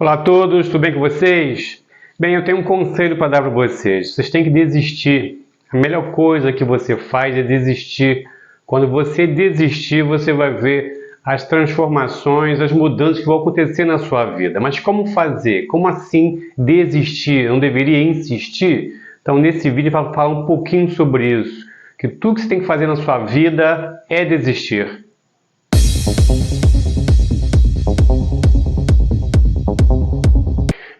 Olá a todos, tudo bem com vocês? Bem, eu tenho um conselho para dar para vocês. Vocês têm que desistir. A melhor coisa que você faz é desistir. Quando você desistir, você vai ver as transformações, as mudanças que vão acontecer na sua vida. Mas como fazer? Como assim desistir? Eu não deveria insistir? Então, nesse vídeo, eu vou falar um pouquinho sobre isso. Que tudo que você tem que fazer na sua vida é desistir.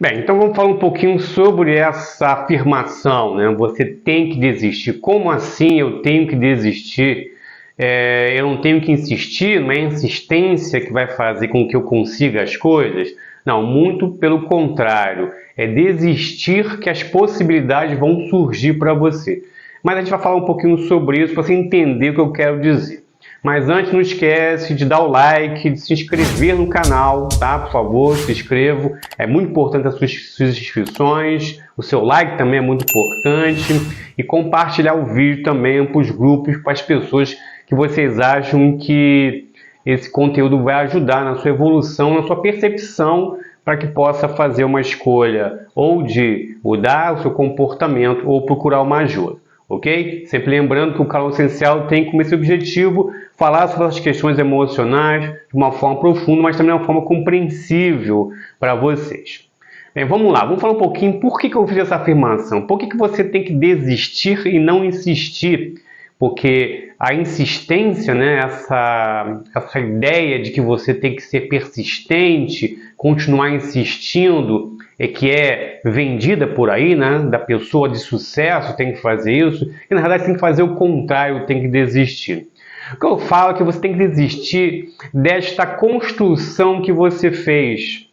Bem, então vamos falar um pouquinho sobre essa afirmação, né? Você tem que desistir. Como assim eu tenho que desistir? Eu não tenho que insistir, não é a insistência que vai fazer com que eu consiga as coisas? Não, muito pelo contrário. É desistir que as possibilidades vão surgir para você. Mas a gente vai falar um pouquinho sobre isso para você entender o que eu quero dizer. Mas antes, não esquece de dar o like, de se inscrever no canal, tá? Por favor, se inscreva. É muito importante as suas inscrições. O seu like também é muito importante. E compartilhar o vídeo também para os grupos, para as pessoas que vocês acham que esse conteúdo vai ajudar na sua evolução, na sua percepção, para que possa fazer uma escolha ou de mudar o seu comportamento ou procurar uma ajuda. Ok? Sempre lembrando que o canal Essencial tem como esse objetivo falar sobre as questões emocionais de uma forma profunda, mas também de uma forma compreensível para vocês. Bem, vamos lá, vamos falar um pouquinho por que eu fiz essa afirmação. Por que você tem que desistir e não insistir? Porque a insistência, né, essa ideia de que você tem que ser persistente, continuar insistindo, que é vendida por aí, né, da pessoa de sucesso tem que fazer isso, e na verdade tem que fazer o contrário, tem que desistir. O que eu falo é que você tem que desistir desta construção que você fez.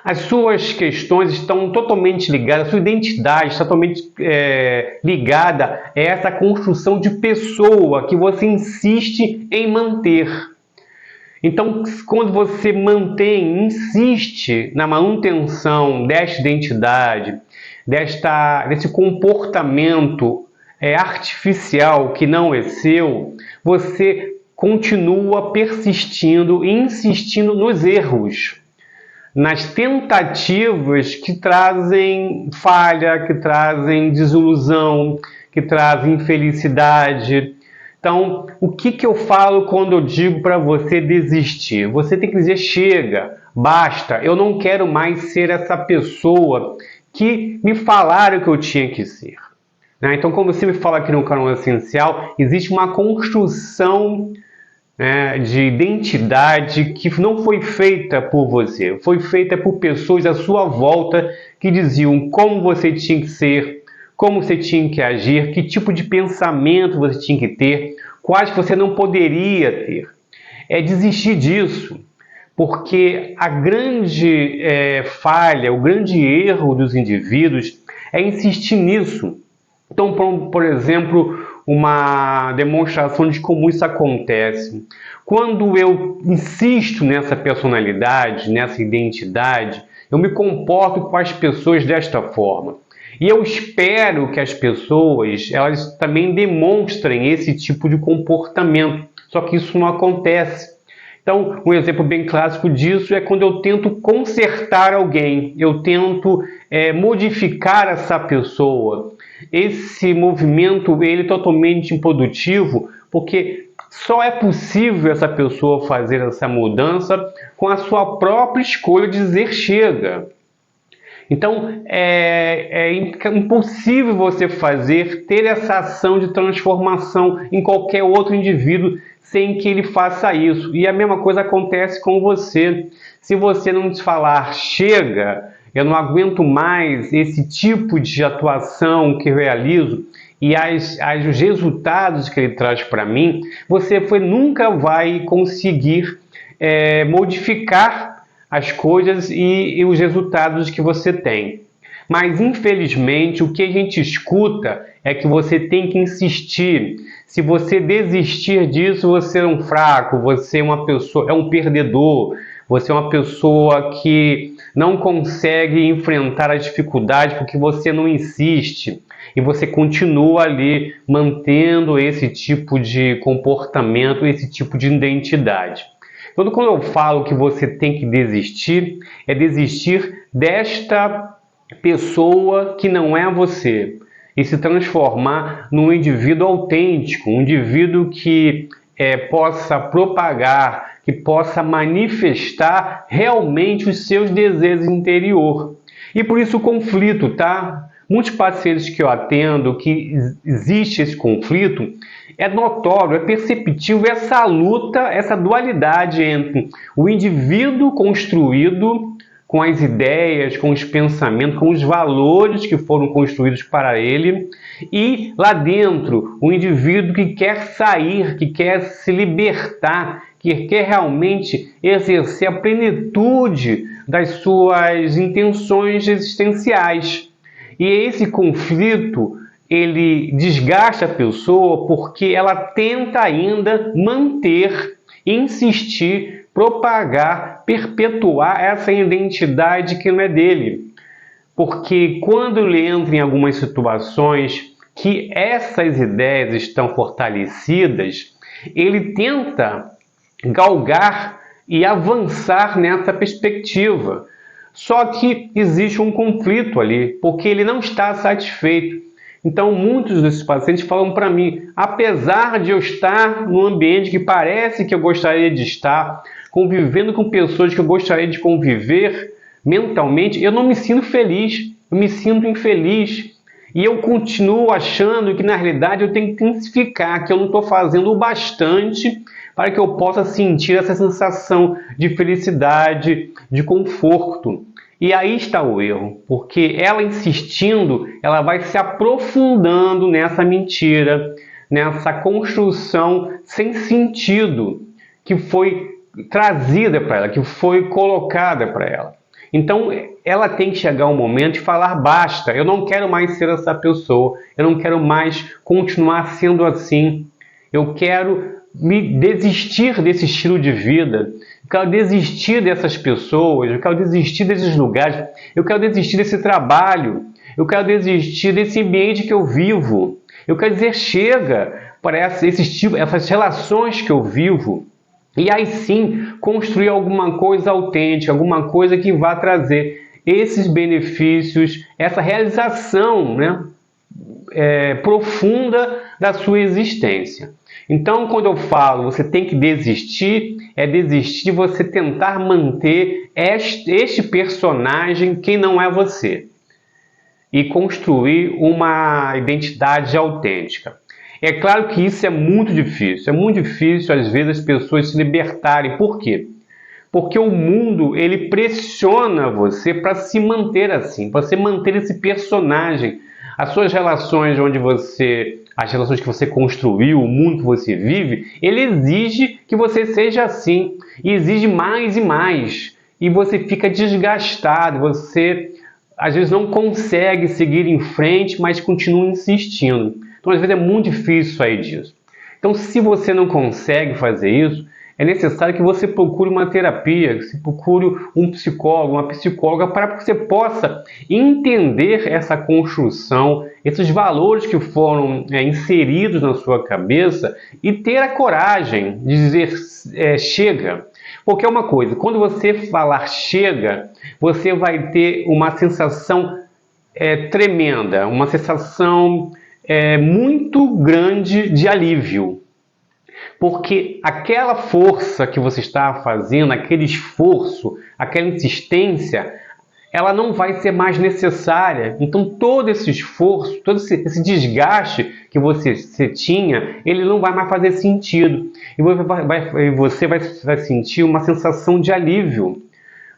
As suas questões estão totalmente ligadas, a sua identidade está totalmente ligada a essa construção de pessoa que você insiste em manter. Então, quando você insiste na manutenção desta identidade, desse comportamento artificial que não é seu, você continua persistindo e insistindo nos erros, nas tentativas que trazem falha, que trazem desilusão, que trazem infelicidade. Então, o que eu falo quando eu digo para você desistir? Você tem que dizer: chega, basta, eu não quero mais ser essa pessoa que me falaram que eu tinha que ser. Então, como você me fala aqui no canal Essencial, existe uma construção de identidade que não foi feita por você, foi feita por pessoas à sua volta que diziam como você tinha que ser, como você tinha que agir, que tipo de pensamento você tinha que ter, quais você não poderia ter. É desistir disso, porque a grande falha, o grande erro dos indivíduos é insistir nisso. Então, por exemplo, uma demonstração de como isso acontece. Quando eu insisto nessa personalidade, nessa identidade, eu me comporto com as pessoas desta forma. E eu espero que as pessoas elas também demonstrem esse tipo de comportamento. Só que isso não acontece. Então, um exemplo bem clássico disso é quando eu tento consertar alguém, eu tento modificar essa pessoa. Esse movimento ele é totalmente improdutivo, porque só é possível essa pessoa fazer essa mudança com a sua própria escolha de dizer chega. Então, é impossível você ter essa ação de transformação em qualquer outro indivíduo sem que ele faça isso. E a mesma coisa acontece com você. Se você não te falar chega, eu não aguento mais esse tipo de atuação que eu realizo e os resultados que ele traz para mim, você nunca vai conseguir modificar as coisas e os resultados que você tem. Mas, infelizmente, o que a gente escuta é que você tem que insistir. Se você desistir disso, você é um fraco, você é uma pessoa, é um perdedor, você é uma pessoa que não consegue enfrentar as dificuldades porque você não insiste. E você continua ali mantendo esse tipo de comportamento, esse tipo de identidade. Então, quando eu falo que você tem que desistir, é desistir desta pessoa que não é você e se transformar num indivíduo autêntico, um indivíduo que possa propagar, que possa manifestar realmente os seus desejos interior. E por isso o conflito, tá? Muitos pacientes que eu atendo, que existe esse conflito, é notório, é perceptível essa luta, essa dualidade entre o indivíduo construído com as ideias, com os pensamentos, com os valores que foram construídos para ele, e lá dentro, o indivíduo que quer sair, que quer se libertar, que quer realmente exercer a plenitude das suas intenções existenciais. E esse conflito, ele desgasta a pessoa porque ela tenta ainda manter, insistir, propagar, perpetuar essa identidade que não é dele. Porque quando ele entra em algumas situações que essas ideias estão fortalecidas, ele tenta galgar e avançar nessa perspectiva. Só que existe um conflito ali, porque ele não está satisfeito. Então, muitos desses pacientes falam para mim, apesar de eu estar num ambiente que parece que eu gostaria de estar, convivendo com pessoas que eu gostaria de conviver mentalmente, eu não me sinto feliz, eu me sinto infeliz. E eu continuo achando que, na realidade, eu tenho que intensificar, que eu não estou fazendo o bastante para que eu possa sentir essa sensação de felicidade, de conforto. E aí está o erro, porque ela insistindo, ela vai se aprofundando nessa mentira, nessa construção sem sentido que foi trazida para ela, que foi colocada para ela. Então, ela tem que chegar um momento e falar, basta, eu não quero mais ser essa pessoa, eu não quero mais continuar sendo assim, eu quero me desistir desse estilo de vida, eu quero desistir dessas pessoas, eu quero desistir desses lugares, eu quero desistir desse trabalho, eu quero desistir desse ambiente que eu vivo, eu quero dizer chega para essas relações que eu vivo. E aí sim, construir alguma coisa autêntica, alguma coisa que vá trazer esses benefícios, essa realização, né, profunda da sua existência. Então, quando eu falo você tem que desistir, é desistir de você tentar manter este personagem que não é você e construir uma identidade autêntica. É claro que isso é muito difícil às vezes as pessoas se libertarem. Por quê? Porque o mundo ele pressiona você para se manter assim, para você manter esse personagem. As suas relações as relações que você construiu, o mundo que você vive, ele exige que você seja assim, e exige mais e mais. E você fica desgastado, você às vezes não consegue seguir em frente, mas continua insistindo. Então, às vezes é muito difícil sair disso. Então, se você não consegue fazer isso, é necessário que você procure uma terapia, que você procure um psicólogo, uma psicóloga, para que você possa entender essa construção, esses valores que foram inseridos na sua cabeça e ter a coragem de dizer chega. Porque é uma coisa, quando você falar chega, você vai ter uma sensação tremenda, uma sensação muito grande de alívio. Porque aquela força que você está fazendo, aquele esforço, aquela insistência, ela não vai ser mais necessária. Então todo esse esforço, todo esse desgaste que você tinha, ele não vai mais fazer sentido. E você vai sentir uma sensação de alívio,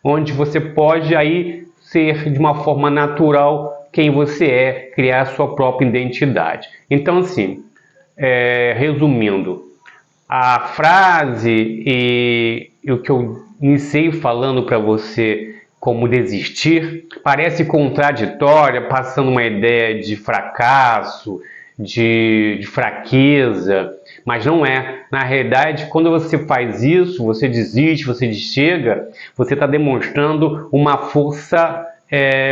onde você pode aí ser de uma forma natural quem você é, criar a sua própria identidade. Então assim, resumindo, a frase e o que eu iniciei falando para você como desistir parece contraditória, passando uma ideia de fracasso, de fraqueza, mas não é. Na realidade, quando você faz isso, você desiste, você chega, você está demonstrando uma força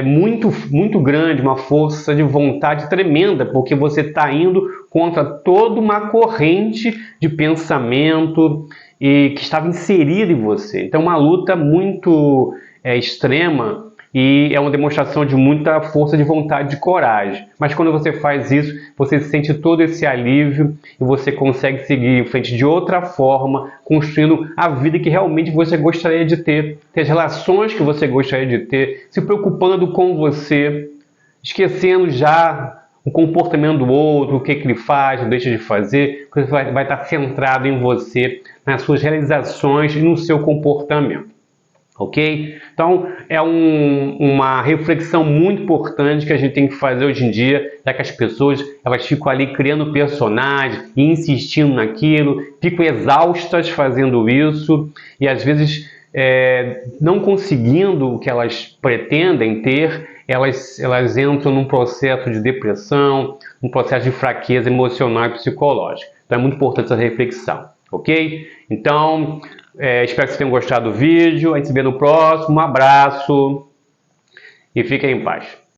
muito grande, uma força de vontade tremenda, porque você está indo contra toda uma corrente de pensamento e que estava inserida em você. Então, uma luta muito extrema e é uma demonstração de muita força de vontade, de coragem. Mas quando você faz isso, você sente todo esse alívio e você consegue seguir em frente de outra forma, construindo a vida que realmente você gostaria de ter as relações que você gostaria de ter, se preocupando com você, esquecendo já o comportamento do outro, o que ele faz, ou deixa de fazer, porque você vai estar centrado em você, nas suas realizações e no seu comportamento. Ok? Então, é uma reflexão muito importante que a gente tem que fazer hoje em dia, já que as pessoas elas ficam ali criando personagens e insistindo naquilo, ficam exaustas fazendo isso e às vezes não conseguindo o que elas pretendem ter, elas entram num processo de depressão, num processo de fraqueza emocional e psicológica. Então, é muito importante essa reflexão. Ok? Então, espero que vocês tenham gostado do vídeo. A gente se vê no próximo. Um abraço e fiquem em paz.